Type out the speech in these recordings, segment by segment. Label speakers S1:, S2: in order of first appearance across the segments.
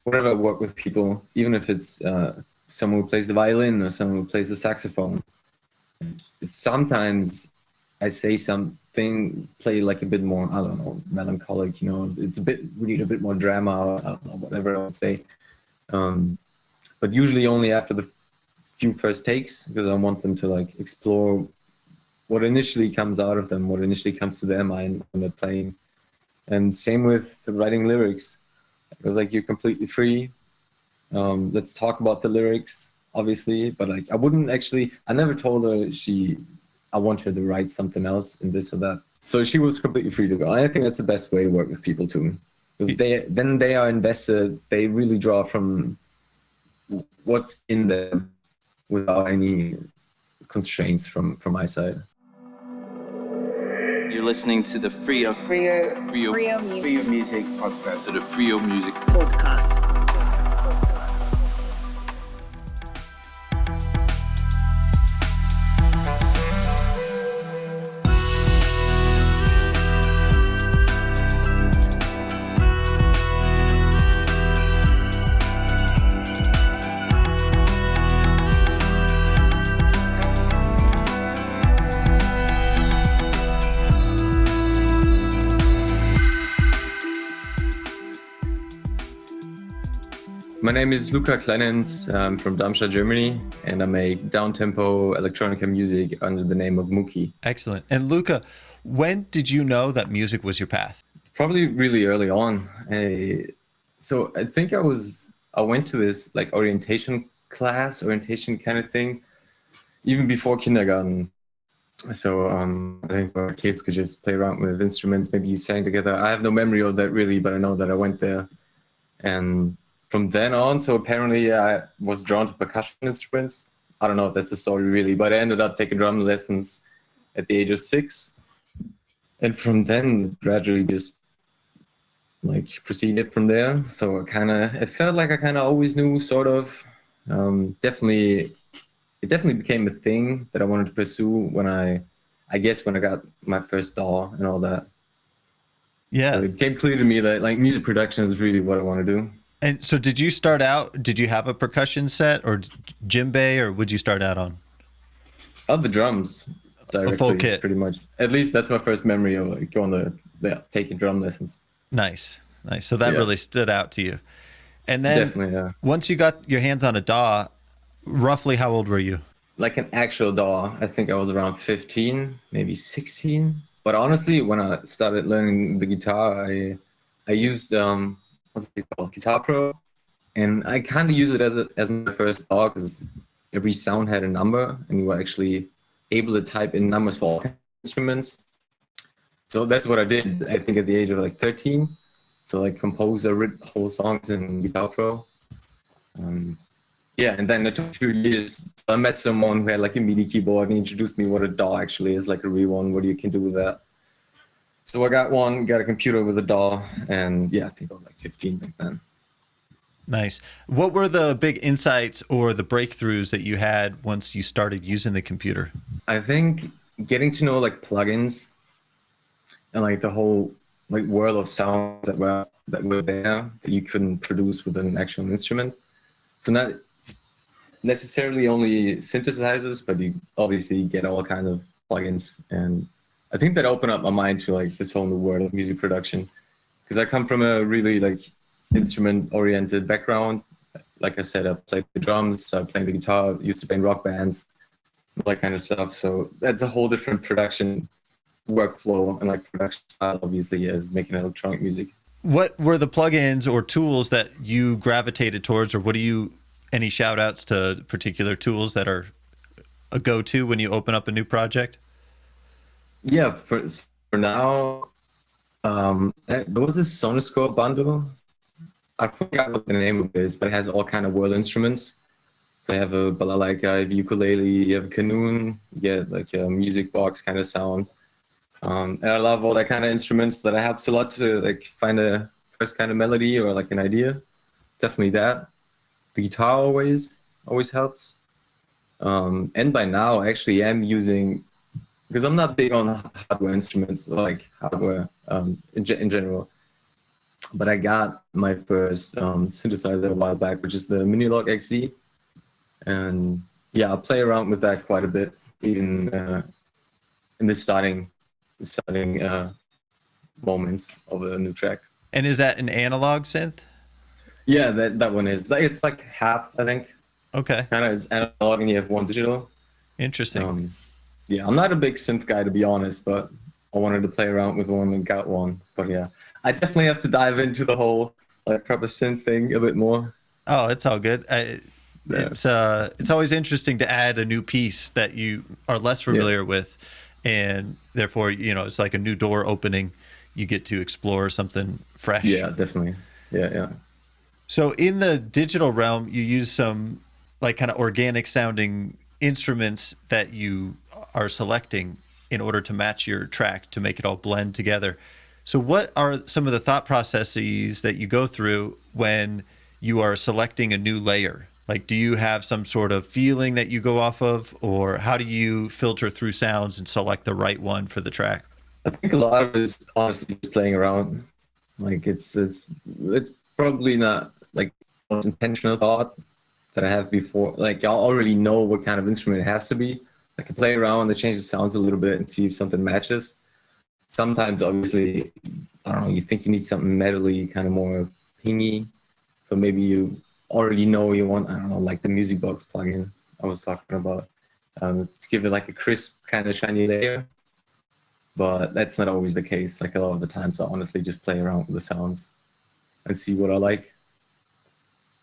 S1: whenever I work with people, even if it's someone who plays the violin or someone who plays the saxophone, sometimes I say something, play like a bit more, I don't know, melancholic, it's we need a bit more drama, I don't know, whatever I would say. But usually only after the few first takes, because I want them to like explore what initially comes out of them, what initially comes to their mind when they're playing. And same with writing lyrics. It was like, you're completely free. Let's talk about the lyrics, obviously, but like I never told her I want her to write something else in this or that. So she was completely free to go. And I think that's the best way to work with people too. Because they are invested, they really draw from what's in them without any constraints from my side.
S2: You're listening to the Freio Music Podcast. To the Freio Music Podcast.
S1: My name is Luca Kleinhenz. I'm from Darmstadt, Germany, and I make down-tempo electronica music under the name of Mookee.
S3: Excellent. And Luca, when did you know that music was your path?
S1: Probably really early on. So I think I went to this like orientation kind of thing, even before kindergarten. So I think our kids could just play around with instruments. Maybe you sang together. I have no memory of that really, but I know that I went there. And from then on, so apparently I was drawn to percussion instruments. I don't know if that's the story really, but I ended up taking drum lessons at the age of 6. And from then gradually just like proceeded from there. So it felt like I kind of always knew, sort of. It definitely became a thing that I wanted to pursue when I got my first DAW and all that.
S3: Yeah.
S1: So it became clear to me that like music production is really what I want to do.
S3: And so did you have a percussion set or djembe, or would you start out on?
S1: The drums directly,
S3: a full kit.
S1: Pretty much. At least that's my first memory of like taking drum lessons.
S3: Nice. So that really stood out to you. And then
S1: definitely,
S3: once you got your hands on a DAW, roughly how old were you? Like
S1: an actual DAW, I think I was around 15, maybe 16. But honestly, when I started learning the guitar, I used what's it called, Guitar Pro, and I kind of use it as my first DAW because every sound had a number, and you were actually able to type in numbers for all instruments. So that's what I did, I think, at the age of like 13. So like compose whole songs in Guitar Pro. And then it took a few years. I met someone who had like a MIDI keyboard and he introduced me what a DAW actually is, like a real one, what you can do with that. So I got a computer with a DAW, and I think I was like 15 back then.
S3: Nice. What were the big insights or the breakthroughs that you had once you started using the computer?
S1: I think getting to know like plugins and like the whole like world of sounds that were there that you couldn't produce with an actual instrument. So not necessarily only synthesizers, but you obviously get all kinds of plugins, and I think that opened up my mind to like this whole new world of music production, because I come from a really like instrument-oriented background. Like I said, I played the drums, I played the guitar, used to play in rock bands, all that kind of stuff. So that's a whole different production workflow and like production style, obviously, as making electronic music.
S3: What were the plugins or tools that you gravitated towards, or any shout outs to particular tools that are a go-to when you open up a new project?
S1: Yeah, for now, there was this Sonoscope bundle. I forgot what the name of it is, but it has all kind of world instruments. So I have a balalaika, I have a ukulele, you have a canoon, you get like a music box kind of sound. And I love all that kind of instruments. That helps a lot to like find a first kind of melody or like an idea. Definitely that. The guitar always helps. And by now, I actually am using, because I'm not big on hardware instruments, like hardware in general. but I got my first synthesizer a while back, which is the Minilog XZ, and yeah, I play around with that quite a bit, even in the starting moments of a new track.
S3: And is that an analog synth?
S1: Yeah, that one is like, it's like half, I think.
S3: Okay.
S1: Kind of, it's analog and you have one digital.
S3: Interesting.
S1: Yeah, I'm not a big synth guy, to be honest, but I wanted to play around with one and got one. But yeah, I definitely have to dive into the whole like proper synth thing a bit more.
S3: Oh, it's all good. It's always interesting to add a new piece that you are less familiar with, and therefore, it's like a new door opening. You get to explore something fresh.
S1: Yeah, definitely. Yeah.
S3: So in the digital realm, you use some like kind of organic sounding instruments that you are selecting in order to match your track to make it all blend together. So what are some of the thought processes that you go through when you are selecting a new layer? Like, do you have some sort of feeling that you go off of, or how do you filter through sounds and select the right one for the track?
S1: I think a lot of it is honestly just playing around. Like it's probably not like the most intentional thought that I have before. Like I already know what kind of instrument it has to be. I can play around and change the sounds a little bit and see if something matches. Sometimes, obviously, I don't know, you think you need something metally, kind of more pingy. So maybe you already know you want, I don't know, like the music box plugin I was talking about, to give it like a crisp, kind of shiny layer. But that's not always the case. Like a lot of the times I honestly just play around with the sounds and see what I like.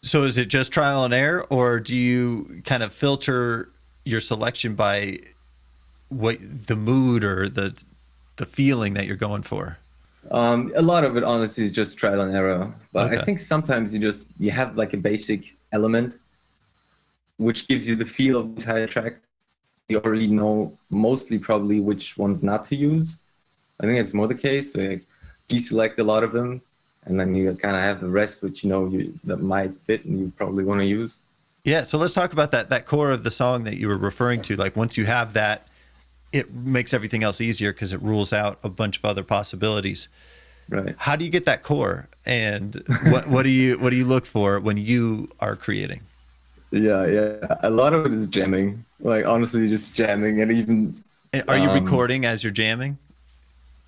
S3: So is it just trial and error, or do you kind of filter your selection by what the mood or the feeling that you're going for?
S1: A lot of it honestly is just trial and error. But
S3: Okay.
S1: I think sometimes you have like a basic element which gives you the feel of the entire track. You already know mostly probably which ones not to use. I think it's more the case. So you deselect a lot of them, and then you kind of have the rest which that might fit and you probably want to use.
S3: Yeah, so let's talk about that core of the song that you were referring to. Like once you have that, it makes everything else easier because it rules out a bunch of other possibilities.
S1: Right.
S3: How do you get that core, and what do you look for when you are creating?
S1: Yeah. A lot of it is jamming. Like honestly, just jamming, and even.
S3: And are you recording as you're jamming?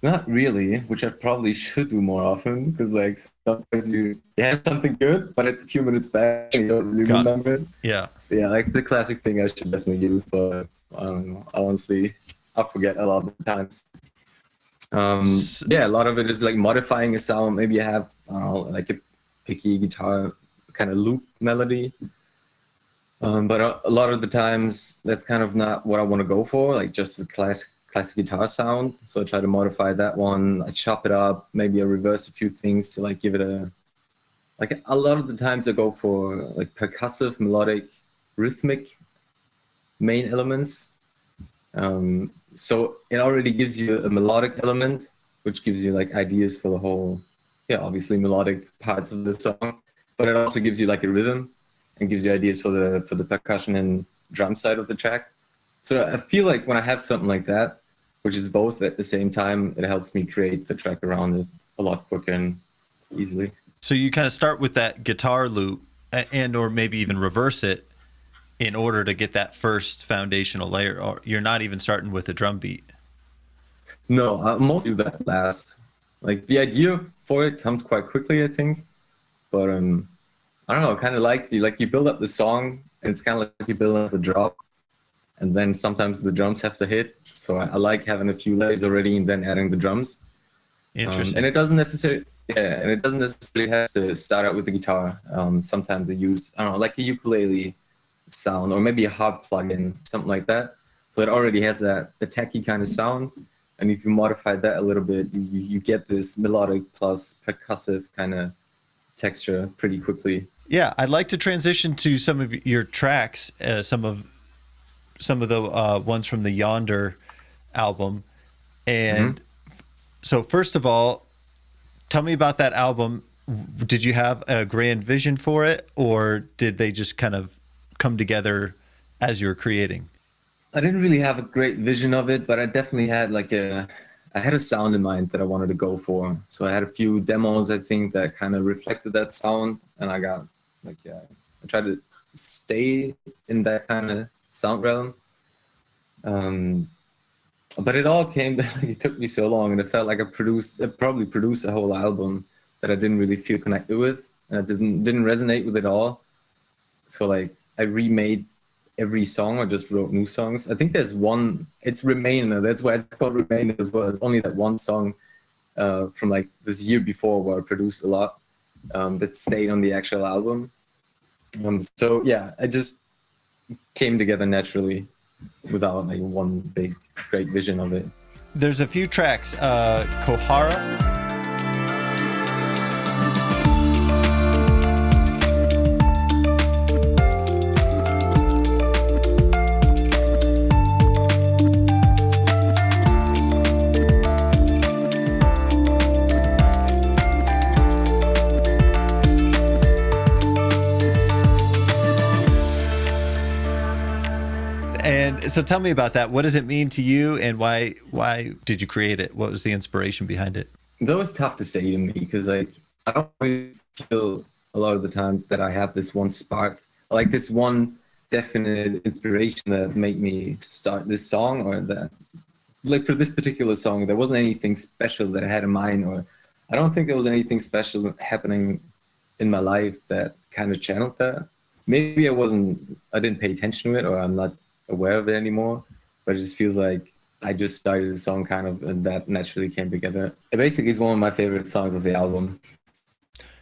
S1: Not really, which I probably should do more often, because like sometimes you have something good, but it's a few minutes back and you don't really remember it.
S3: Yeah.
S1: Yeah, like it's the classic thing I should definitely use, but I don't know. Honestly, I forget a lot of the times. Yeah, a lot of it is like modifying a sound. Maybe you have, I don't know, like a picky guitar kind of loop melody. But a lot of the times that's kind of not what I want to go for, like just a classic guitar sound. So I try to modify that one. I chop it up, maybe I reverse a few things to like give it a lot of the times I go for like percussive, melodic, rhythmic main elements. So it already gives you a melodic element, which gives you like ideas for the whole, obviously melodic parts of the song, but it also gives you like a rhythm and gives you ideas for the percussion and drum side of the track. So I feel like when I have something like that, which is both at the same time, it helps me create the track around it a lot quicker and easily.
S3: So you kind of start with that guitar loop and or maybe even reverse it in order to get that first foundational layer, or you're not even starting with a drum beat?
S1: No, I mostly do that last. Like the idea for it comes quite quickly, I think. But I don't know, kind of like you build up the song and it's kind of like you build up the drop. And then sometimes the drums have to hit. So I like having a few layers already and then adding the drums.
S3: Interesting.
S1: And it doesn't necessarily have to start out with the guitar. Sometimes they use, I don't know, like a ukulele sound or maybe a harp plugin, something like that. So it already has that attacky kind of sound. And if you modify that a little bit, you get this melodic plus percussive kind of texture pretty quickly.
S3: Yeah, I'd like to transition to some of your tracks, some of the ones from the Yonder album. And so first of all, tell me about that album. Did you have a grand vision for it, or did they just kind of come together as you were creating?
S1: I didn't really have a great vision of it, but I definitely had like a I had a sound in mind that I wanted to go for. So I had a few demos, I think, that kind of reflected that sound, and I got like, yeah, I tried to stay in that kind of sound realm. But it all came, like, it took me so long, and it felt like I probably produced a whole album that I didn't really feel connected with, and it didn't resonate with it all. So like I remade every song or just wrote new songs. I think there's one, it's Remainer, that's why it's called Remainer as well. It's only that one song from like this year before where I produced a lot that stayed on the actual album. So yeah, I just came together naturally without like one big great vision of it.
S3: There's a few tracks, Kohara. And so tell me about that. What does it mean to you, and why did you create it? What was the inspiration behind it?
S1: It's always tough to say to me because like I don't really feel a lot of the times that I have this one spark, like this one definite inspiration that made me start this song, or that like for this particular song there wasn't anything special that I had in mind, or I don't think there was anything special happening in my life that kind of channeled that. Maybe I didn't pay attention to it, or I'm not aware of it anymore, but it just feels like I just started the song kind of, and that naturally came together. It basically is one of my favorite songs of the album.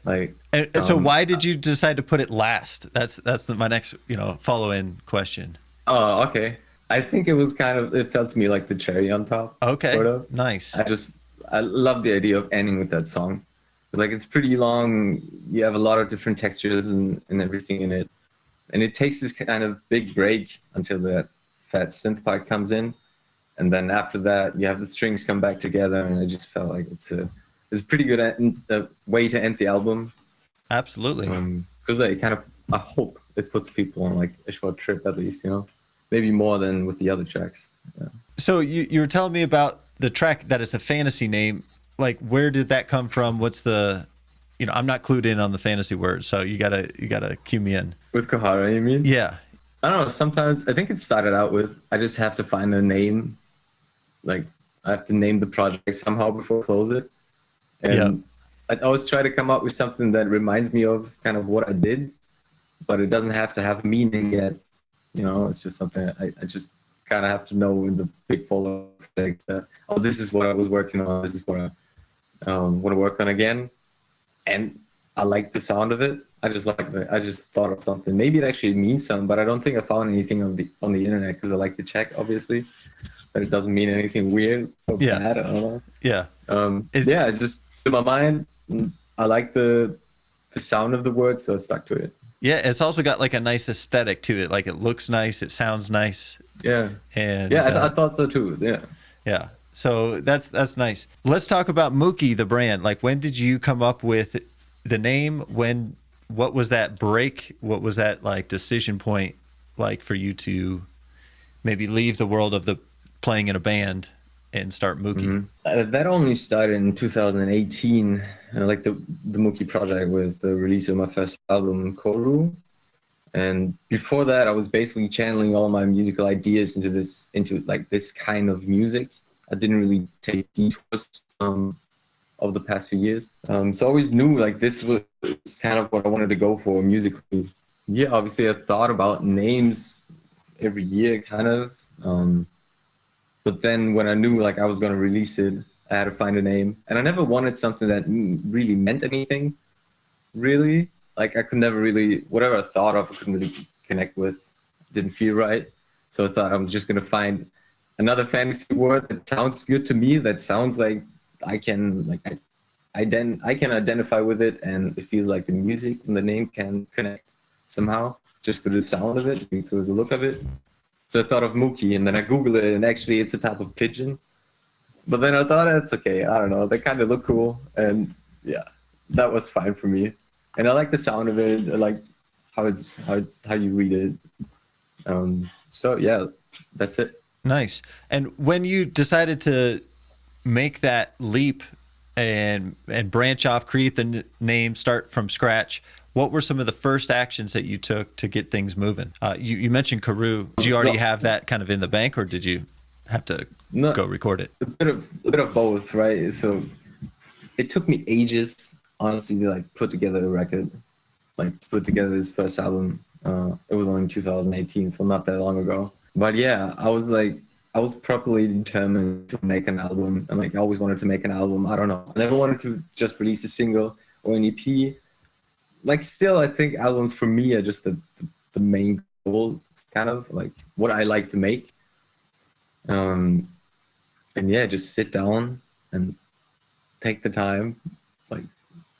S1: Like,
S3: so why did you decide to put it last? That's my next, follow-in question.
S1: Oh, okay. I think it felt to me like the cherry on top.
S3: Okay,
S1: sort of.
S3: Nice.
S1: I love the idea of ending with that song. Like, it's pretty long. You have a lot of different textures and everything in it. And it takes this kind of big break until that fat synth part comes in. And then after that, you have the strings come back together. And I just felt like it's a pretty good way to end the album.
S3: Absolutely.
S1: Because I hope it puts people on like a short trip at least, maybe more than with the other tracks. Yeah.
S3: So you were telling me about the track that is a fantasy name. Like, where did that come from? What's the... I'm not clued in on the fantasy words, so you gotta cue me in.
S1: With Kohara, you mean?
S3: Yeah.
S1: I don't know. Sometimes I think it started out with I just have to find a name. Like, I have to name the project somehow before I close it. And I always try to come up with something that reminds me of kind of what I did, but it doesn't have to have meaning yet. It's just something I just kind of have to know in the big follow project that, oh, this is what I was working on. This is what I want to work on again. And I like the sound of it. I just thought of something. Maybe it actually means something, but I don't think I found anything on the internet because I like to check, obviously. But it doesn't mean anything weird or bad. I don't know.
S3: Yeah.
S1: It's just in my mind. I like the sound of the word, so I stuck to it.
S3: Yeah, it's also got like a nice aesthetic to it. Like, it looks nice, it sounds nice.
S1: Yeah.
S3: And
S1: I thought so too. Yeah.
S3: Yeah. So that's nice. Let's talk about Mookee, the brand. Like, when did you come up with the name? What was that break? What was that like decision point like for you to maybe leave the world of the playing in a band and start Mookee?
S1: Mm-hmm. That only started in 2018, like the Mookee project with the release of my first album, Koru. And before that, I was basically channeling all my musical ideas into like this kind of music. I didn't really take detours of the past few years. So I always knew like this was kind of what I wanted to go for musically. Yeah, obviously I thought about names every year kind of. But then when I knew like I was going to release it, I had to find a name. And I never wanted something that really meant anything, really. Like, I could never really, whatever I thought of, I couldn't really connect with. Didn't feel right. So I thought I'm just going to find another fantasy word that sounds good to me, that sounds like I can identify with it, and it feels like the music and the name can connect somehow, just through the sound of it, through the look of it. So I thought of Mookee, and then I Googled it, and actually it's a type of pigeon. But then I thought, that's okay, I don't know, they kind of look cool, and yeah, that was fine for me. And I like the sound of it, I like how you read it. So yeah, that's it.
S3: Nice. And when you decided to make that leap and branch off, create the name, start from scratch, what were some of the first actions that you took to get things moving? You mentioned Karoo. Did you already have that kind of in the bank, or did you have to go record it?
S1: A bit of both, right? So it took me ages, honestly, to like put together a record, like put together this first album. It was only in 2018, so not that long ago. But yeah, I was properly determined to make an album, and like I always wanted to make an album. I don't know, I never wanted to just release a single or an EP. Like still, I think albums for me are just the main goal, kind of like what I like to make. And yeah, just sit down and take the time, like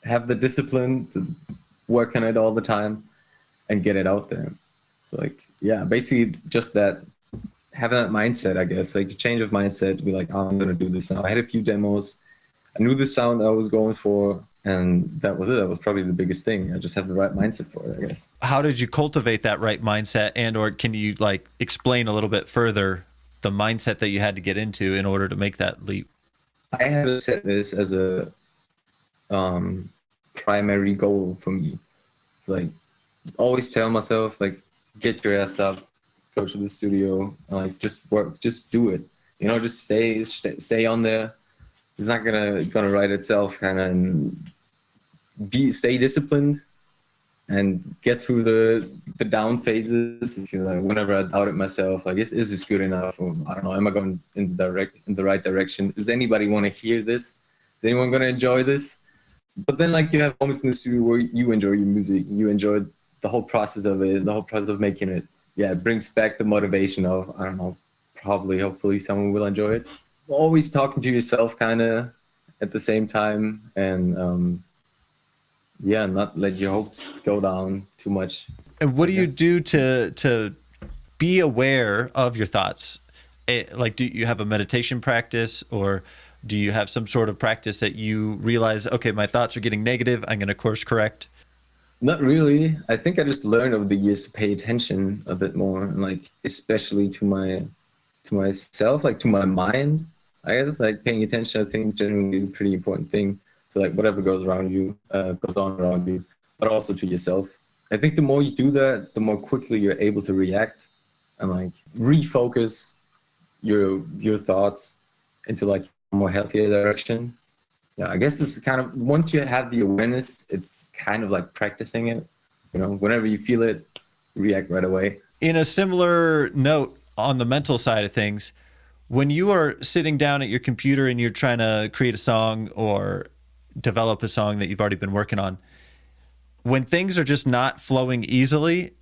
S1: have the discipline to work on it all the time and get it out there. So like, yeah, basically just that, having that mindset, I guess, like a change of mindset to be like, oh, I'm going to do this now. I had a few demos. I knew the sound I was going for, and that was it. That was probably the biggest thing. I just have the right mindset for it, I guess.
S3: How did you cultivate that right mindset, and or can you like explain a little bit further the mindset that you had to get into in order to make that leap?
S1: I had to set this as a primary goal for me. It's like always tell myself, like, get your ass up, go to the studio, like just work, just do it. You know, just stay on there. It's not gonna write itself, kind of, and stay disciplined and get through the down phases. If you like, whenever I doubted myself, like, is this good enough? Or I don't know, am I going in the right direction? Does anybody want to hear this? Is anyone gonna enjoy this? But then, like, you have moments in the studio where you enjoy your music, you enjoy the whole process of it, the whole process of making it. Yeah, it brings back the motivation of, I don't know, probably, hopefully someone will enjoy it. Always talking to yourself kind of at the same time, and yeah, not let your hopes go down too much.
S3: And what do you do to be aware of your thoughts? Like, do you have a meditation practice, or do you have some sort of practice that you realize, okay, my thoughts are getting negative, I'm going to course correct?
S1: Not really. I think I just learned over the years to pay attention a bit more, and like especially to myself, like to my mind. I guess like paying attention, I think generally is a pretty important thing. So like whatever goes on around you, but also to yourself. I think the more you do that, the more quickly you're able to react and like refocus your thoughts into like a more healthier direction. Yeah, I guess it's kind of, once you have the awareness, it's kind of like practicing it. You know, whenever you feel it, react right away.
S3: In a similar note, on the mental side of things, when you are sitting down at your computer and you're trying to create a song or develop a song that you've already been working on, when things are just not flowing easily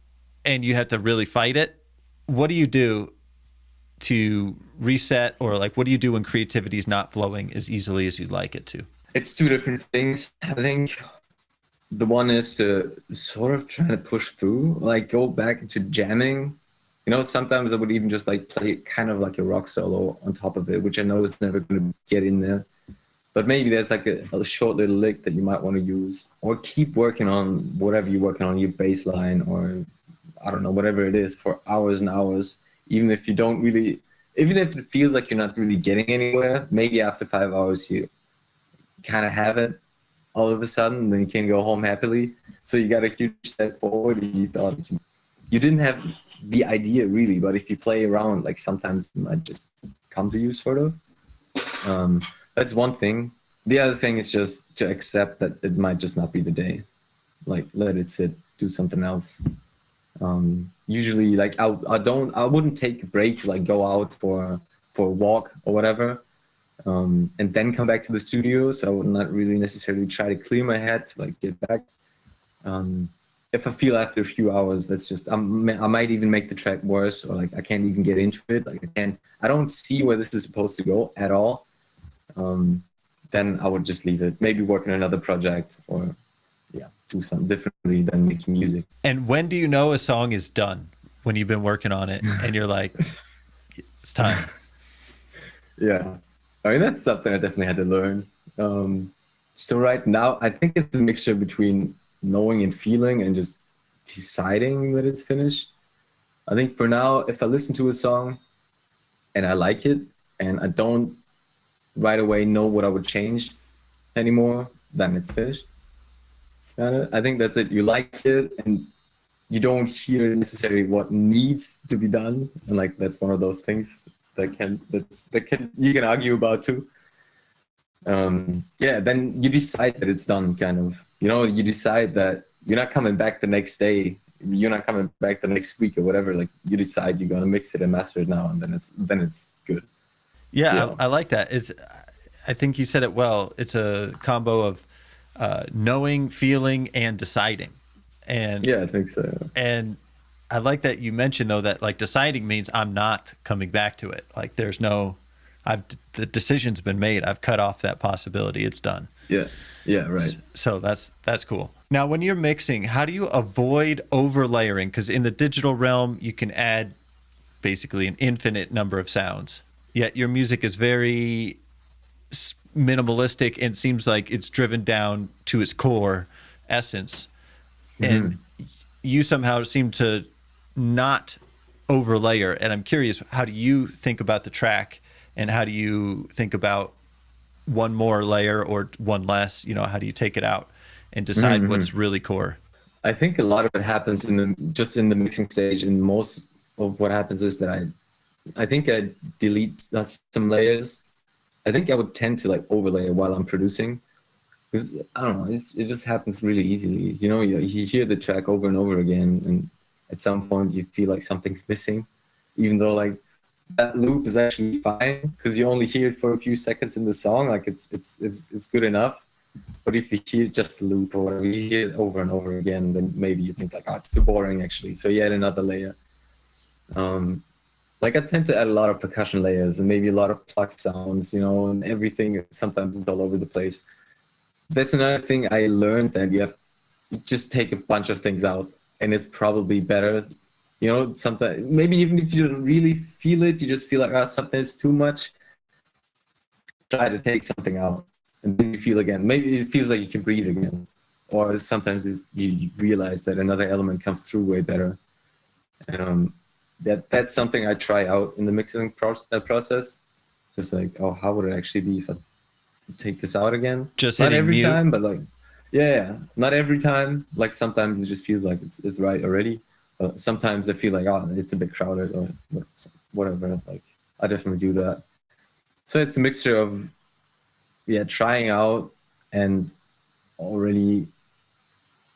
S3: and you have to really fight it, what do you do to reset, or like what do you do when creativity is not flowing as easily as you'd like it to?
S1: It's two different things. I think the one is to sort of try to push through, like go back into jamming. You know, sometimes I would even just like play kind of like a rock solo on top of it, which I know is never going to get in there. But maybe there's like a short little lick that you might want to use, or keep working on whatever you're working on, your bass line, or I don't know, whatever it is, for hours and hours. Even if it feels like you're not really getting anywhere, maybe after 5 hours you kind of have it all of a sudden, and then you can go home happily. So you got a huge step forward. You thought you didn't have the idea really, but if you play around, like sometimes it might just come to you, sort of. That's one thing. The other thing is just to accept that it might just not be the day. Like, let it sit, do something else. Usually, like I wouldn't take a break to like go out for a walk or whatever, and then come back to the studio. So I would not really necessarily try to clear my head to like get back. If I feel after a few hours that's just I might even make the track worse, or like I can't even get into it. Like I don't see where this is supposed to go at all. Then I would just leave it. Maybe work on another project, or do something differently than making music.
S3: And when do you know a song is done? When you've been working on it and you're like, it's time.
S1: Yeah. I mean, that's something I definitely had to learn. So right now, I think it's a mixture between knowing and feeling and just deciding that it's finished. I think for now, if I listen to a song and I like it and I don't right away know what I would change anymore, then it's finished. I think that's it. You like it, and you don't hear necessarily what needs to be done, and like that's one of those things that you can argue about too. Then you decide that it's done, kind of. You decide that you're not coming back the next day, you're not coming back the next week or whatever. Like you decide you're gonna mix it and master it now, and then it's good.
S3: Yeah. I like that. I think you said it well. It's a combo of knowing, feeling, and deciding. And
S1: yeah, I think so.
S3: And I like that you mentioned though that like deciding means I'm not coming back to it. Like there's no, the decision's been made. I've cut off that possibility. It's done.
S1: Yeah. Yeah. Right.
S3: So that's cool. Now, when you're mixing, how do you avoid overlayering? Because in the digital realm, you can add basically an infinite number of sounds. Yet your music is very minimalistic and seems like it's driven down to its core essence. And you somehow seem to not overlayer. And I'm curious, how do you think about the track, and how do you think about one more layer or one less? How do you take it out and decide what's really core?
S1: I think a lot of it happens in the mixing stage, and most of what happens is that I think I delete some layers. I think I would tend to like overlay while I'm producing, because I don't know, it just happens really easily. You hear the track over and over again, and at some point you feel like something's missing, even though like that loop is actually fine because you only hear it for a few seconds in the song. Like it's good enough. But if you hear just the loop or whatever, you hear it over and over again, then maybe you think like, oh, it's too boring actually. So you add another layer. Like I tend to add a lot of percussion layers and maybe a lot of pluck sounds, and everything. Sometimes it's all over the place. That's another thing I learned, that you just take a bunch of things out, and it's probably better. Sometimes maybe even if you don't really feel it, you just feel like, oh, something is too much. Try to take something out, and then you feel again. Maybe it feels like you can breathe again, or sometimes you realize that another element comes through way better. That's something I try out in the mixing process. Just like, oh, how would it actually be if I take this out again?
S3: Just
S1: not every
S3: mute.
S1: time, but like, yeah, not every time. Like sometimes it just feels like it's right already. Sometimes I feel like, oh, it's a bit crowded or whatever. Like I definitely do that. So it's a mixture of, trying out and already.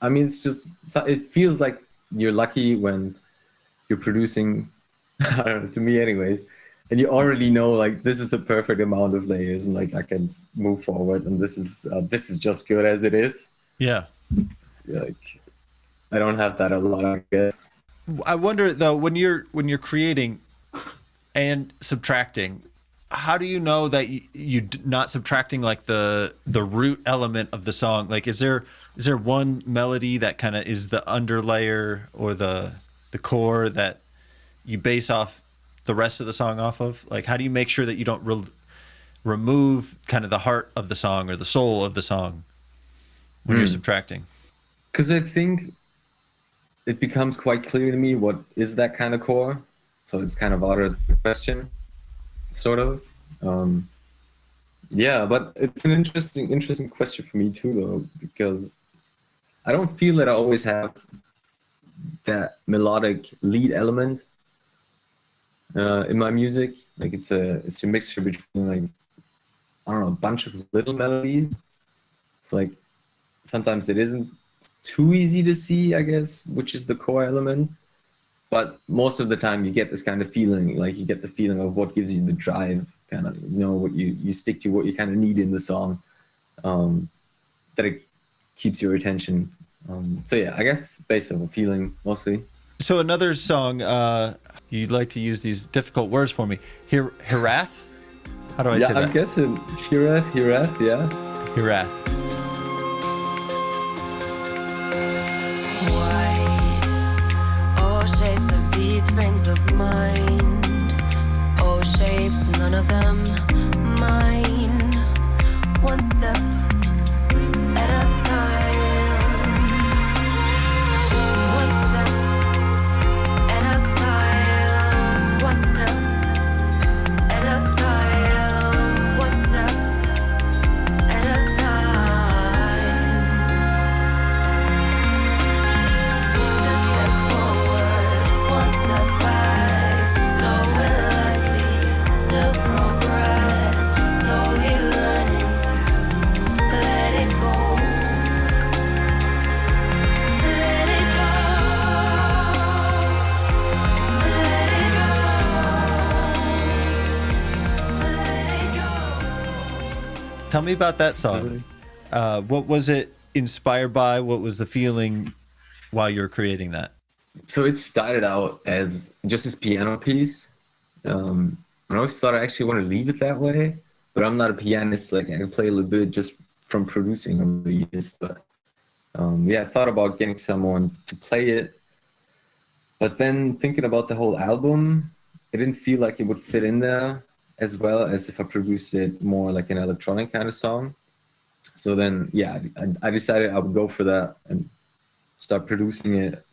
S1: I mean, it feels like you're lucky when you're producing, I don't know, to me anyways, and you already know like this is the perfect amount of layers, and like I can move forward, and this is just good as it is.
S3: Yeah.
S1: Like I don't have that a lot, I guess.
S3: I wonder though, when you're creating and subtracting, how do you know that you're not subtracting like the root element of the song? Like, is there one melody that kind of is the underlayer or the core that you base off the rest of the song off of? Like, how do you make sure that you don't remove kind of the heart of the song or the soul of the song when you're subtracting?
S1: Because I think it becomes quite clear to me what is that kind of core. So it's kind of out of the question, sort of. But it's an interesting question for me too, though, because I don't feel that I always have that melodic lead element in my music. Like it's a mixture between like, I don't know, a bunch of little melodies. It's like sometimes it isn't too easy to see, I guess, which is the core element. But most of the time you get this kind of feeling, like you get the feeling of what gives you the drive, kind of, what you stick to, what you kind of need in the song, that it keeps your attention. I guess based on a feeling mostly.
S3: So another song, you'd like to use these difficult words for me. Hirath? How do I say that?
S1: I'm guessing Hirath, yeah.
S3: Hirath.
S4: Shapes of these frames of mind, all shapes, none of them mine. One step at a time. One step at a time. One step at a time. One step
S3: Tell me about that song. What was it inspired by? What was the feeling while you were creating that?
S1: So it started out as just this piano piece. I always thought I actually want to leave it that way, but I'm not a pianist. Like I can play a little bit just from producing over the years. But I thought about getting someone to play it. But then thinking about the whole album, it didn't feel like it would fit in there as well as if I produced it more like an electronic kind of song. So then, I decided I would go for that and start producing it.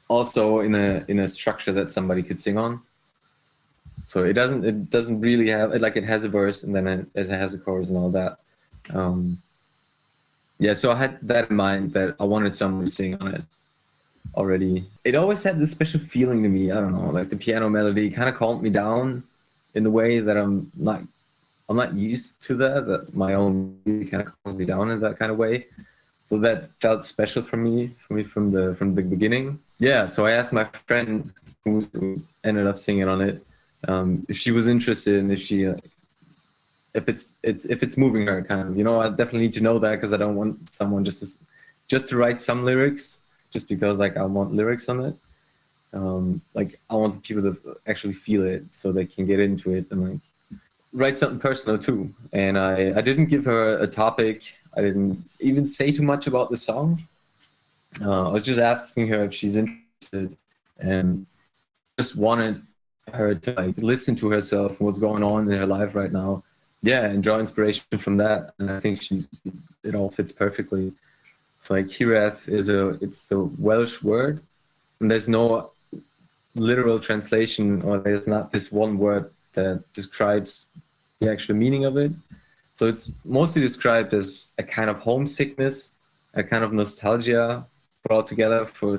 S1: Also in a structure that somebody could sing on. So it doesn't really have, like it has a verse and then it has a chorus and all that. So I had that in mind, that I wanted someone to sing on it already. It always had this special feeling to me. I don't know, like the piano melody kind of calmed me down in the way that I'm not used to that my own music kind of calms me down in that kind of way. So that felt special for me from the beginning. Yeah, so I asked my friend who ended up singing on it if she was interested and if it's moving her, kind of. I definitely need to know that, because I don't want someone just to write some lyrics just because like I want lyrics on it. Like I want the people to actually feel it so they can get into it and like write something personal too. And I didn't give her a topic. I didn't even say too much about the song. I was just asking her if she's interested, and just wanted her to like listen to herself and what's going on in her life right now. Yeah, and draw inspiration from that. And I think it all fits perfectly. It's like Hireth it's a Welsh word, and there's no literal translation, or there's not this one word that describes the actual meaning of it. So it's mostly described as a kind of homesickness, a kind of nostalgia brought together for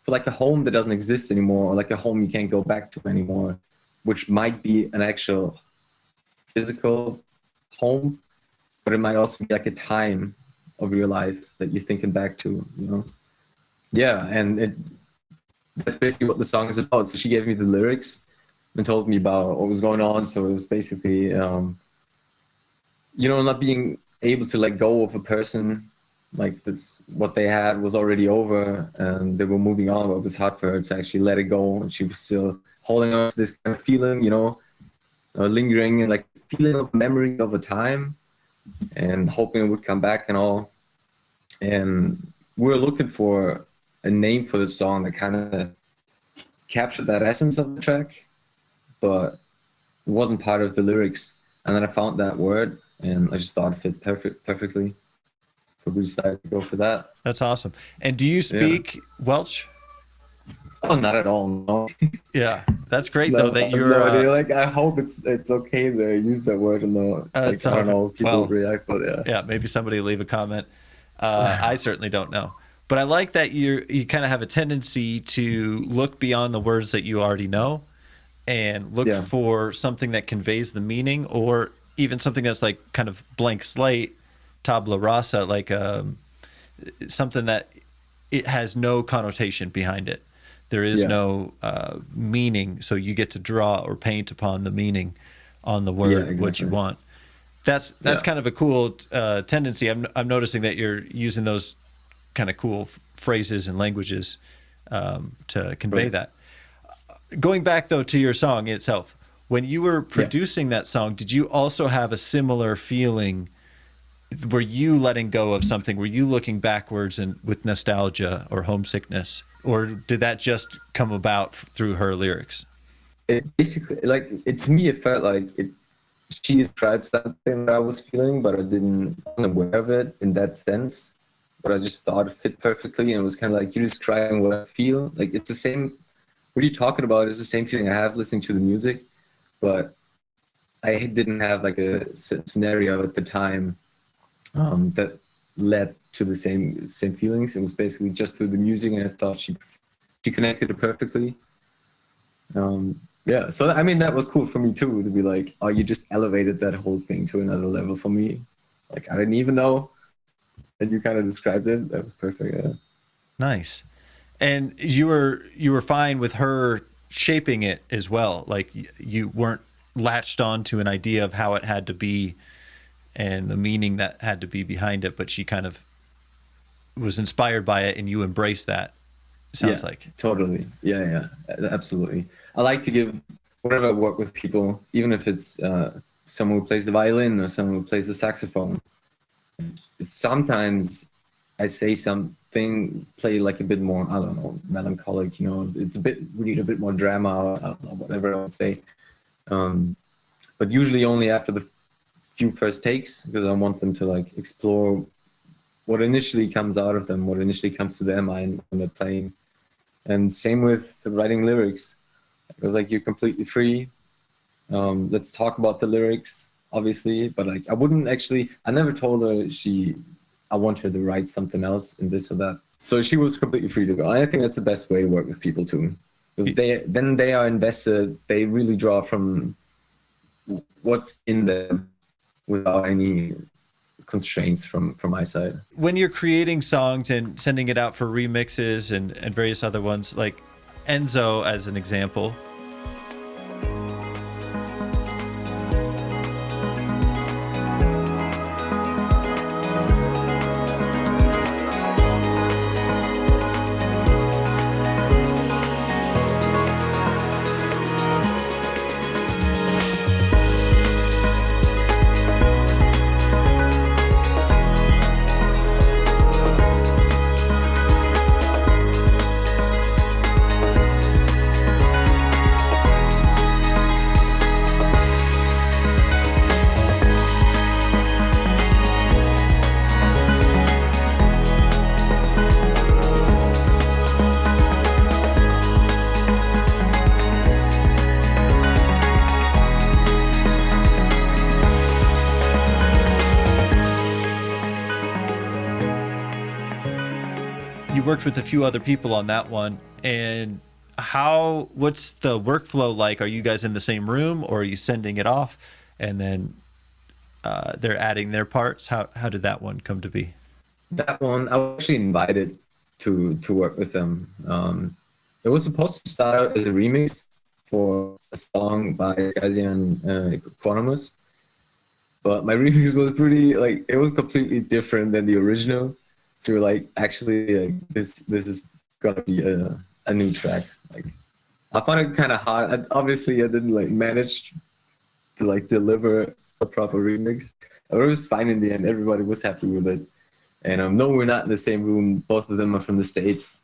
S1: like a home that doesn't exist anymore, or like a home you can't go back to anymore, which might be an actual physical home, but it might also be like a time of your life that you're thinking back to, Yeah, and that's basically what the song is about. So she gave me the lyrics and told me about what was going on. So it was basically, not being able to let go of a person, like this, what they had was already over and they were moving on, but it was hard for her to actually let it go. And she was still holding on to this kind of feeling, lingering, and like feeling of memory of a time and hoping it would come back and all. And we were looking for a name for the song that kind of captured that essence of the track, but it wasn't part of the lyrics. And then I found that word, and I just thought it fit perfectly. So we decided to go for that.
S3: That's awesome. And do you speak Welsh?
S1: Oh, not at all. No.
S3: Yeah, that's great though that you're.
S1: No, like I hope it's okay to use that word. And I don't know, people react, but yeah.
S3: Yeah, maybe somebody leave a comment. I certainly don't know, but I like that you kind of have a tendency to look beyond the words that you already know, and look for something that conveys the meaning, or even something that's like kind of blank slate, tabula rasa, like something that it has no connotation behind it. There is no meaning, so you get to draw or paint upon the meaning on the word, exactly. What you want. That's kind of a cool tendency. I'm noticing that you're using those kind of cool phrases and languages to convey that. Going back though to your song itself, when you were producing that song, did you also have a similar feeling? Were you letting go of something? Were you looking backwards and with nostalgia or homesickness? Or did that just come about through her lyrics?
S1: It basically, to me, it felt like she described something that I was feeling, but I wasn't aware of it in that sense. But I just thought it fit perfectly, and it was kind of like, you're describing what I feel. Like, it's the same, what you're talking about is the same feeling I have listening to the music, but I didn't have like a scenario at the time that led to the same feelings. It was basically just through the music, and I thought she connected it perfectly. So I mean, that was cool for me too, to be like, oh, you just elevated that whole thing to another level for me. Like, I didn't even know that you kind of described it. That was perfect. Yeah.
S3: Nice. And you were fine with her shaping it as well. Like, you weren't latched on to an idea of how it had to be, and the meaning that had to be behind it, but she kind of was inspired by it and you embraced that, sounds like.
S1: Totally. Yeah, absolutely. I like to give, whenever I work with people, even if it's someone who plays the violin or someone who plays the saxophone, sometimes I say something, play like a bit more, I don't know, melancholic, it's we need a bit more drama, I don't know, whatever I would say. But usually only after the few first takes, because I want them to like explore what initially comes out of them, what initially comes to their mind when they're playing. And same with writing lyrics. It was like, you're completely free. Let's talk about the lyrics, obviously, but like I never told her I want her to write something else in this or that. So she was completely free to go. And I think that's the best way to work with people too. Because they are invested, they really draw from what's in them without any constraints from my side.
S3: When you're creating songs and sending it out for remixes and various other ones, like Enzo as an example, you worked with a few other people on that one, and what's the workflow like? Are you guys in the same room, or are you sending it off and then they're adding their parts? How did that one come to be?
S1: That one, I was actually invited to work with them. It was supposed to start out as a remix for a song by Skazian Equanimous, but my remix was it was completely different than the original. So we're like, actually, this is gonna be a new track. Like, I found it kind of hard. Obviously, I didn't manage to deliver a proper remix. But it was fine in the end. Everybody was happy with it. And no, we're not in the same room. Both of them are from the States.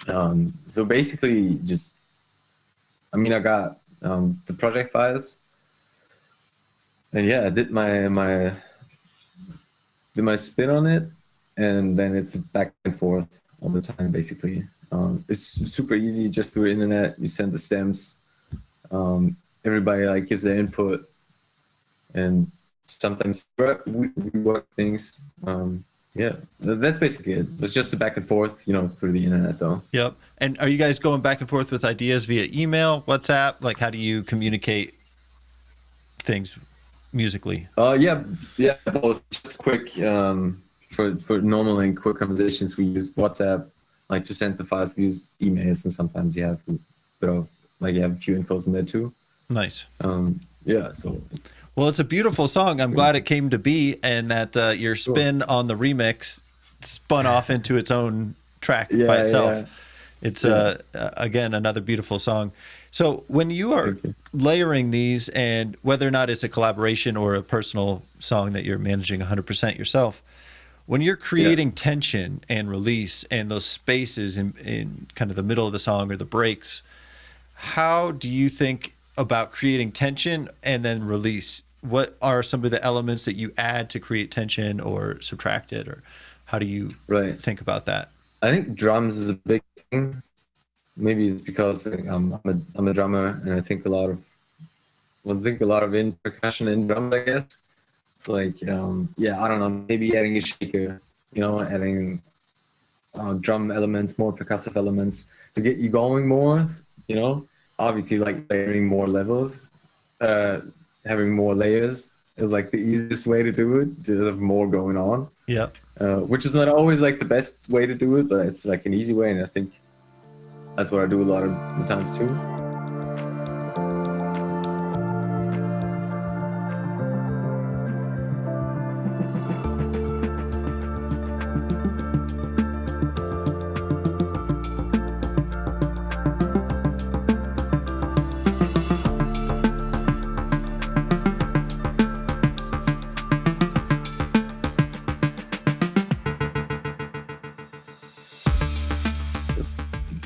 S1: So basically, I got the project files, and yeah, I did my spin on it. And then it's back and forth all the time, basically. It's super easy, just through the internet. You send the stems. Everybody gives their input, and sometimes we work things. Yeah, that's basically it. It's just a back and forth, through the internet, though.
S3: Yep. And are you guys going back and forth with ideas via email, WhatsApp? Like, how do you communicate things musically?
S1: Yeah, both. Just quick. For normal and quick conversations, we use WhatsApp, to send the files. We use emails, and sometimes you have a bit of you have a few infos in there too.
S3: Nice.
S1: Yeah. So.
S3: Well, it's a beautiful song. I'm glad it came to be, and that your spin on the remix spun off into its own track by itself. Yeah. It's again another beautiful song. So when you are layering these, and whether or not it's a collaboration or a personal song that you're managing 100% yourself, when you're creating tension and release and those spaces in kind of the middle of the song or the breaks, how do you think about creating tension and then release? What are some of the elements that you add to create tension or subtract it, or how do you think about that?
S1: I think drums is a big thing. Maybe it's because I'm a drummer, and I think a lot of in percussion in drums, I guess. It's I don't know, maybe adding a shaker, adding drum elements, more percussive elements to get you going more, Obviously, layering more levels, having more layers is the easiest way to do it, just have more going on.
S3: Yeah.
S1: Which is not always the best way to do it, but it's an easy way, and I think that's what I do a lot of the times too.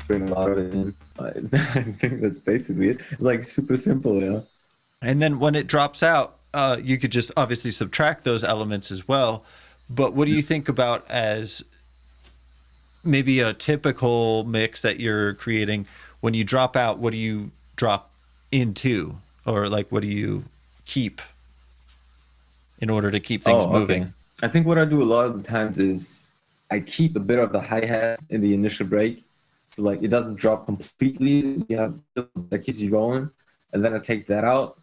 S1: bring a lot of it in. I think that's basically it. It's like super simple, you know.
S3: And then when it drops out, you could just obviously subtract those elements as well. But what do you think about as maybe a typical mix that you're creating? When you drop out, what do you drop into? Or like, what do you keep in order to keep things moving?
S1: Okay. I think what I do a lot of the times is I keep a bit of the hi-hat in the initial break. So like it doesn't drop completely. Yeah, that keeps you going. And then I take that out.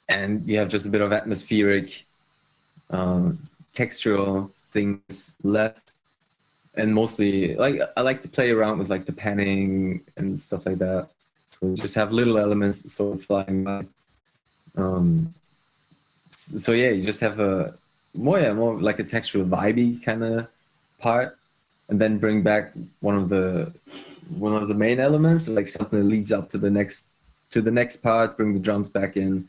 S1: And you have just a bit of atmospheric, textural things left. And mostly, like, I like to play around with like the panning and stuff like that. So just have little elements sort of flying by. So yeah, you just have a more like a textural vibey kind of part, and then bring back one of the main elements, like something that leads up to the next part. Bring the drums back in.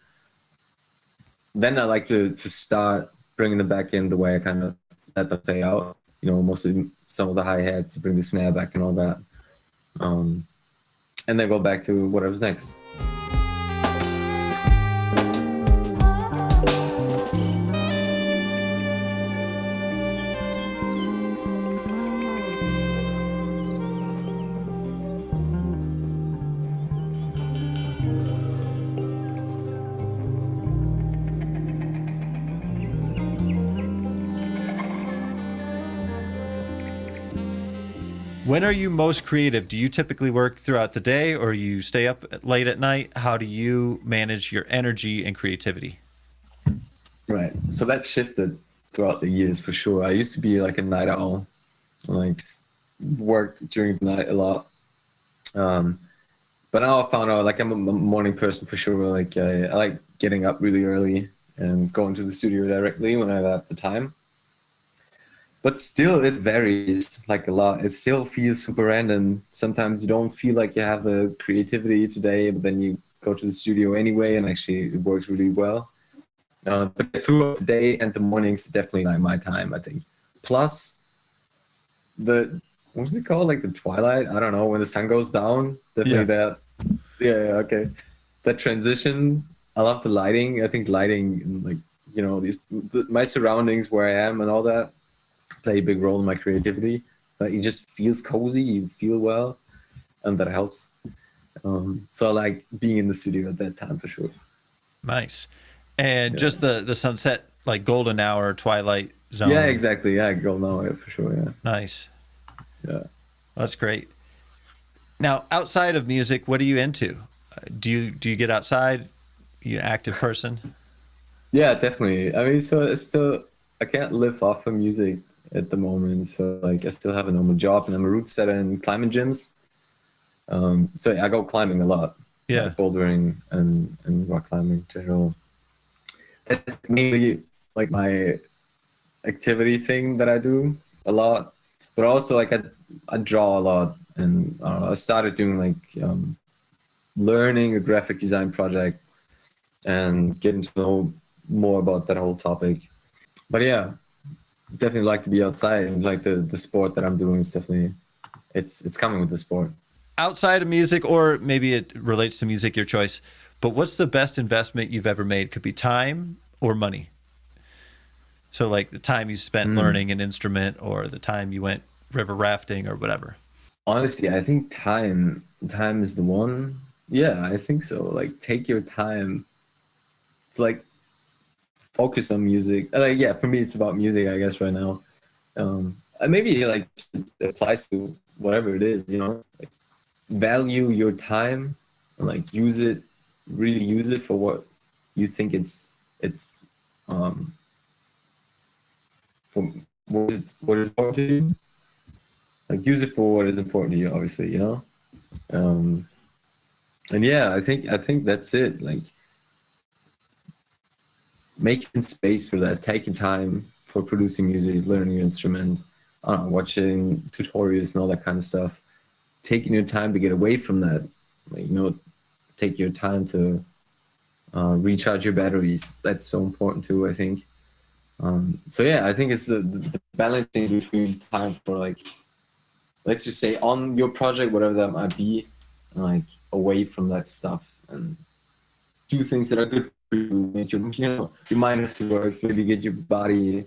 S1: Then I like to start bringing them back in the way I kind of let them play out. You know, mostly some of the hi-hats, bring the snare back and all that, and then go back to whatever's next.
S3: When are you most creative? Do you typically work throughout the day or you stay up late at night? How do you manage your energy and creativity?
S1: Right. So that shifted throughout the years for sure. I used to be like a night owl, like work during the night a lot. But now I found out like I'm a morning person for sure. Like I like getting up really early and going to the studio directly when I have the time. But still, it varies like a lot. It still feels super random. Sometimes you don't feel like you have the creativity today, but then you go to the studio anyway, and actually it works really well. But throughout the day and the mornings, definitely like my time, I think. Plus, what's it called? Like the twilight? I don't know, when the sun goes down. Definitely that. Yeah, okay. That transition. I love the lighting. I think lighting, like, you know, my surroundings where I am and all that play a big role in my creativity. Like it just feels cozy, you feel well, and that helps. So I like being in the studio at that time for sure.
S3: Nice. And just the sunset, like golden hour, twilight zone.
S1: Yeah, exactly. Yeah, golden hour for sure. Yeah.
S3: Nice.
S1: Yeah.
S3: That's great. Now, outside of music, what are you into? Do you get outside? Are you an active person?
S1: Yeah, definitely. I mean, so I can't live off of music at the moment. So like I still have a normal job and I'm a route setter in climbing gyms. So yeah, I go climbing a lot.
S3: Yeah.
S1: Like bouldering and rock climbing in general. That's mainly like my activity thing that I do a lot. But also like I draw a lot, and I started doing like learning a graphic design project and getting to know more about that whole topic. But yeah, definitely like to be outside, and like the sport that I'm doing is definitely it's coming with the sport.
S3: Outside of music, or maybe it relates to music, your choice, but what's the best investment you've ever made? Could be time or money. So like the time you spent learning an instrument, or the time you went river rafting or whatever.
S1: Honestly, I think time is the one. Yeah, I think so. Like take your time, like focus on music. Like yeah, for me it's about music, I guess, right now. And maybe like it applies to whatever it is, you know. Like, value your time and like really use it for what you think it's for what is important to you. Like use it for what is important to you, obviously, you know. And yeah, I think that's it. Like making space for that, taking time for producing music, learning your instrument, watching tutorials and all that kind of stuff. Taking your time to get away from that, like, you know, take your time to recharge your batteries. That's so important too, I think. So yeah, I think it's the balancing between time for like let's just say on your project, whatever that might be, and like away from that stuff and do things that are good for you, make your, your mind has to work, maybe get your body,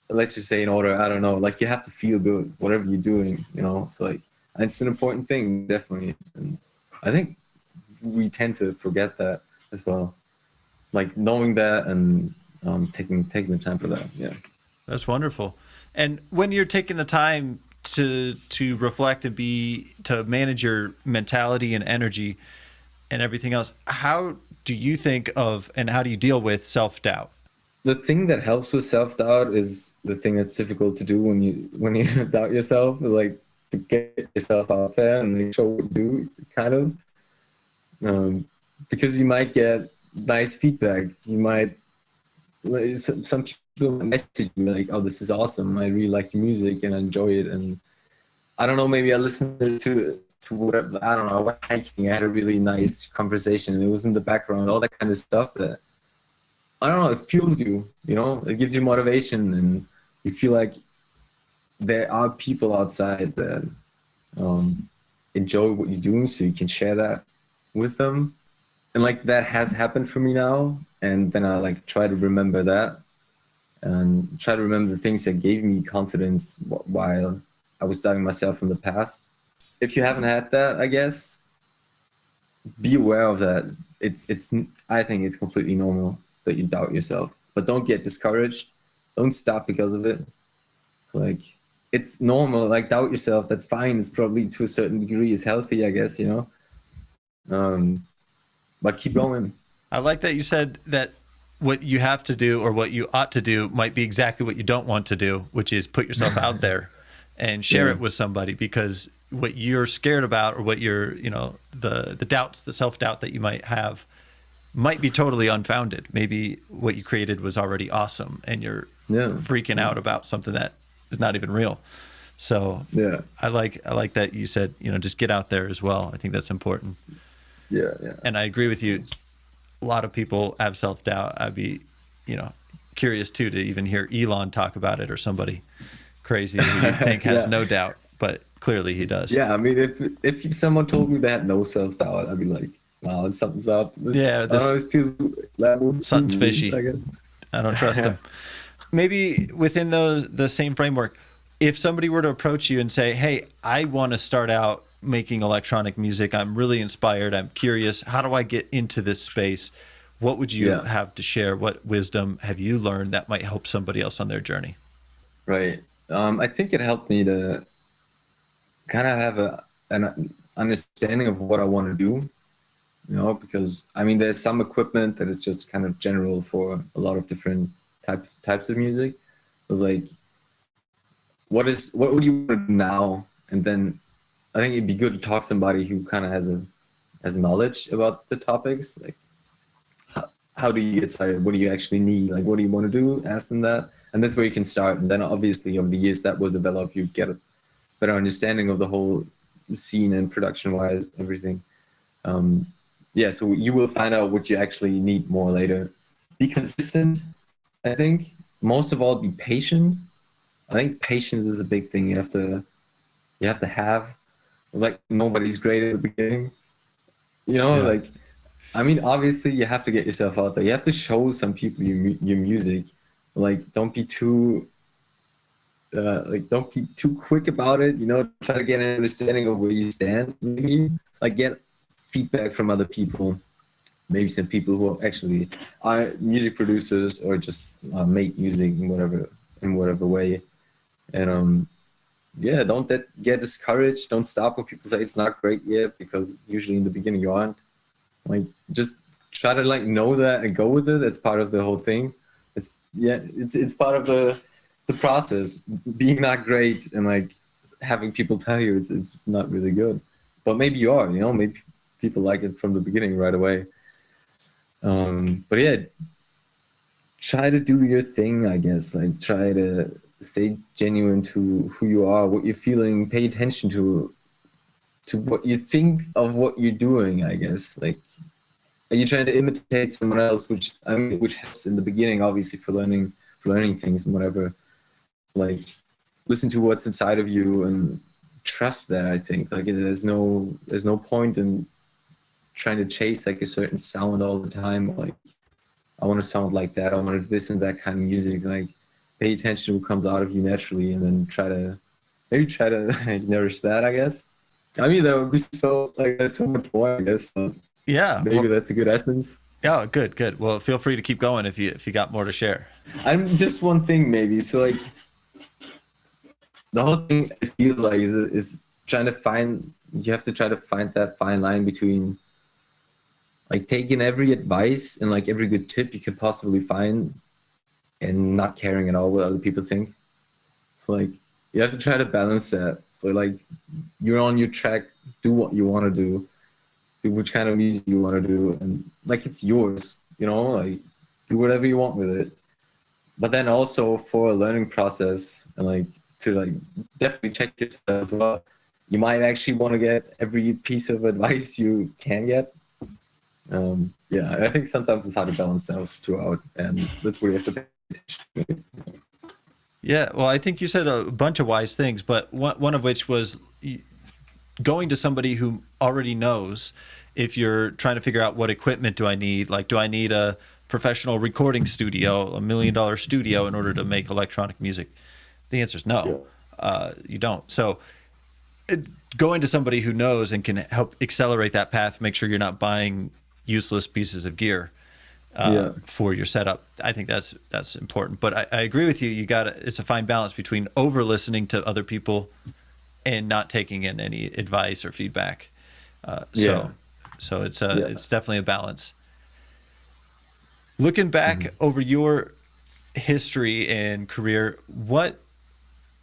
S1: let's just say, in order. I don't know, like you have to feel good, whatever you're doing, so like, it's an important thing, definitely. And I think we tend to forget that as well, like knowing that and taking the time for that. Yeah,
S3: that's wonderful. And when you're taking the time to reflect and to manage your mentality and energy and everything else, how do you think of and how do you deal with self-doubt?
S1: The thing that helps with self-doubt is the thing that's difficult to do when you doubt yourself, is like to get yourself out there and make sure what you do, kind of, because you might get nice feedback. You might, some people might message you like, oh, this is awesome, I really like your music and I enjoy it, and I don't know, maybe I listened to whatever, I don't know, I went hiking, I had a really nice conversation, it was in the background, all that kind of stuff that, I don't know, it fuels you, it gives you motivation, and you feel like there are people outside that enjoy what you're doing, so you can share that with them. And like that has happened for me now, and then I like try to remember that and try to remember the things that gave me confidence while I was doubting myself in the past. If you haven't had that, I guess, be aware of that. I think it's completely normal that you doubt yourself, but don't get discouraged. Don't stop because of it. Like, it's normal, like doubt yourself, that's fine. It's probably to a certain degree is healthy, I guess, but keep going.
S3: I like that you said that what you have to do or what you ought to do might be exactly what you don't want to do, which is put yourself out there and share it with somebody, because what you're scared about or what you're, the doubts, the self-doubt that you might have might be totally unfounded. Maybe what you created was already awesome and you're freaking out about something that is not even real. So I like that you said, just get out there as well. I think that's important.
S1: Yeah.
S3: And I agree with you. A lot of people have self-doubt. I'd be, curious too to even hear Elon talk about it, or somebody crazy who you think has no doubt, but clearly he does.
S1: Yeah, I mean, if someone told me they had no self-doubt, I'd be like, wow, something's up. This feels
S3: something's fishy.
S1: I guess.
S3: I don't trust him. Maybe within the same framework, if somebody were to approach you and say, hey, I want to start out making electronic music, I'm really inspired, I'm curious, how do I get into this space? What would you have to share? What wisdom have you learned that might help somebody else on their journey?
S1: Right. I think it helped me to kind of have an understanding of what I want to do, because I mean, there's some equipment that is just kind of general for a lot of different types of music. It was like, what would you want to do now? And then I think it'd be good to talk to somebody who kind of has knowledge about the topics. Like, how do you get started? What do you actually need? Like, what do you want to do? Ask them that. And that's where you can start. And then obviously over the years that will develop, you get a better understanding of the whole scene and production-wise, everything. So you will find out what you actually need more later. Be consistent, I think. Most of all, be patient. I think patience is a big thing you have to have. It's like nobody's great at the beginning. Like, I mean, obviously you have to get yourself out there. You have to show some people your music. Like, don't be too quick about it. Try to get an understanding of where you stand. Maybe like get feedback from other people. Maybe some people who actually are music producers or just make music in whatever way. And don't get discouraged. Don't stop when people say it's not great yet, because usually in the beginning you aren't. Like, just try to like know that and go with it. That's part of the whole thing. It's part of the process. Being not great and like having people tell you it's just not really good, but maybe you are. Maybe people like it from the beginning right away. But yeah, try to do your thing, I guess. Like, try to stay genuine to who you are, what you're feeling. Pay attention to what you think of what you're doing, I guess. Like, are you trying to imitate someone else, which helps in the beginning, obviously, for learning things and whatever. Like, listen to what's inside of you and trust that. I think like there's no point in trying to chase like a certain sound all the time. Like I want to sound like that. I want to listen to that kind of music. Like pay attention to what comes out of you naturally, and then try to like, nourish that, I guess. I mean, that would be that's so much more, I guess. But
S3: Yeah.
S1: maybe that's a good essence.
S3: Yeah. Good. Well, feel free to keep going if you got more to share.
S1: I'm just one thing maybe. So like the whole thing I feel like is trying to find. You have to try to find that fine line between like taking every advice and like every good tip you could possibly find, and not caring at all what other people think. So like you have to try to balance that. So like you're on your track, do what you want to do which kind of music you want to do, and like it's yours, like do whatever you want with it. But then also for a learning process, and like to like definitely check yourself as well, you might actually want to get every piece of advice you can get. I think sometimes it's hard to balance those two out, and that's where you have to pay attention.
S3: Yeah, well, I think you said a bunch of wise things, but one of which was going to somebody who already knows. If you're trying to figure out what equipment do I need, like do I need a professional recording studio, $1 million studio in order to make electronic music? The answer is no, you don't. So going to somebody who knows and can help accelerate that path, make sure you're not buying useless pieces of gear for your setup. I think that's important. But I agree with you. It's a fine balance between over listening to other people and not taking in any advice or feedback. So it's definitely a balance. Looking back over your history and career, what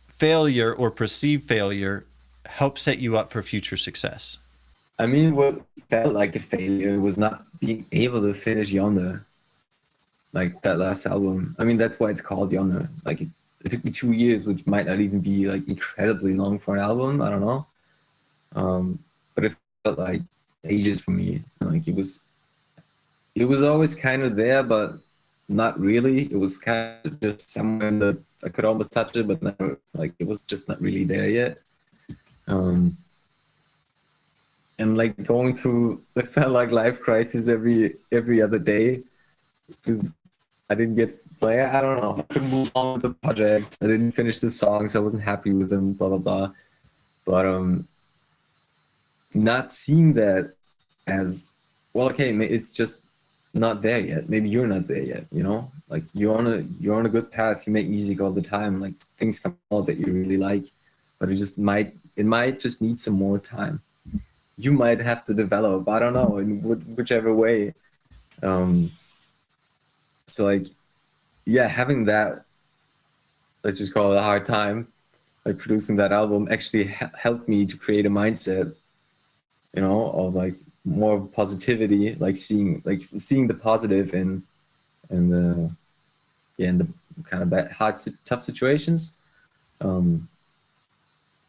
S3: failure or perceived failure helped set you up for future success?
S1: I mean, what felt like a failure was not being able to finish Yonder, like that last album. I mean, that's why it's called Yonder. Like it took me 2 years, which might not even be like incredibly long for an album. I don't know. But it felt like ages for me. Like it was always kind of there, but not really. It was kind of just somewhere that I could almost touch it, but never, like it was just not really there yet. And like going through, it felt like life crisis every other day, because I didn't get play. I don't know. I couldn't move on with the projects. I didn't finish the songs. I wasn't happy with them. Blah blah blah. But not seeing that as well. Okay, it's just not there yet. Maybe you're not there yet. Like you're on a good path. You make music all the time. Like things come out that you really like, but it might just need some more time. You might have to develop, I don't know, in whichever way. So like, yeah, having that, let's just call it a hard time, like producing that album actually helped me to create a mindset, of like more of positivity, like seeing the positive in the kind of bad, hard, tough situations.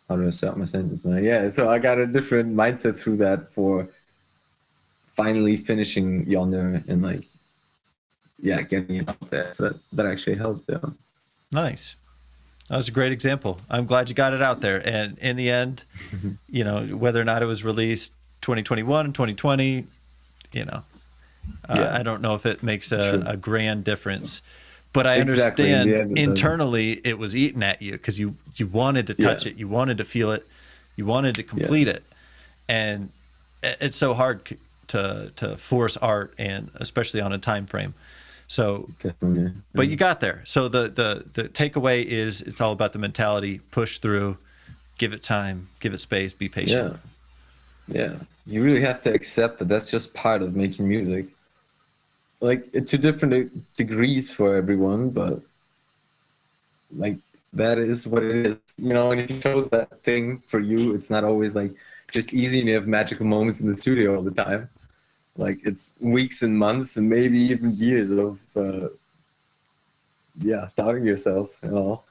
S1: How do I start my sentence? Yeah, so I got a different mindset through that for finally finishing Yonder and like, getting it up there. So that actually helped. Yeah.
S3: Nice. That was a great example. I'm glad you got it out there. And in the end, whether or not it was released 2021, 2020, I don't know if it makes a grand difference. But I understand internally it was eating at you because you wanted to touch it, you wanted to feel it, you wanted to complete it, and it's so hard to force art, and especially on a time frame. So, definitely. But you got there. So the takeaway is it's all about the mentality: push through, give it time, give it space, be patient.
S1: Yeah. You really have to accept that that's just part of making music. Like to different degrees for everyone, but like that is what it is, and if you chose that thing for you, it's not always like just easy and you have magical moments in the studio all the time. Like it's weeks and months and maybe even years of doubting yourself and all.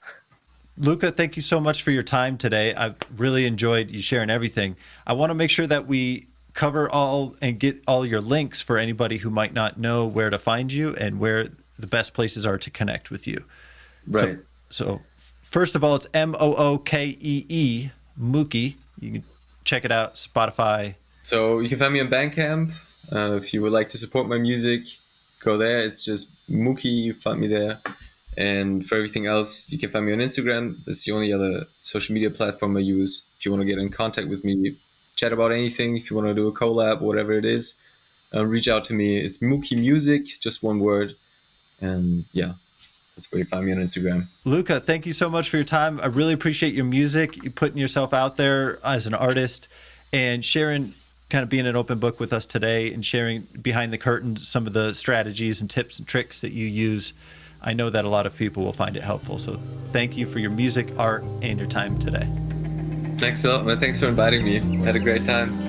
S3: Luca, thank you so much for your time today. I've really enjoyed you sharing everything. I want to make sure that we cover all and get all your links for anybody who might not know where to find you and where the best places are to connect with you.
S1: Right.
S3: So first of all, it's Mookee Mookee. You can check it out, Spotify.
S1: So you can find me on Bandcamp. If you would like to support my music, go there. It's just Mookee, you find me there. And for everything else, you can find me on Instagram. That's the only other social media platform I use. If you want to get in contact with me, chat about anything, if you want to do a collab, whatever it is, reach out to me. It's Mookee Music, just one word. And yeah, that's where you find me on Instagram.
S3: Luca, thank you so much for your time. I really appreciate your music, you putting yourself out there as an artist and sharing, kind of being an open book with us today and sharing behind the curtain some of the strategies and tips and tricks that you use. I know that a lot of people will find it helpful. So thank you for your music, art, and your time today.
S1: Thanks a lot, man. Thanks for inviting me. Had a great time.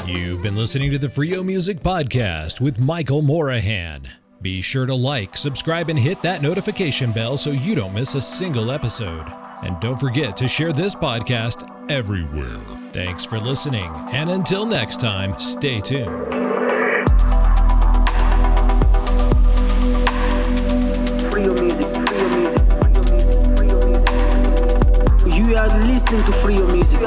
S5: You've been listening to the Freio Music Podcast with Michael Morahan. Be sure to like, subscribe, and hit that notification bell so you don't miss a single episode. And don't forget to share this podcast everywhere. Thanks for listening, and until next time, stay tuned.
S6: Freio Music, Freio Music, Freio Music, Freio Music. You are listening to Freio Music.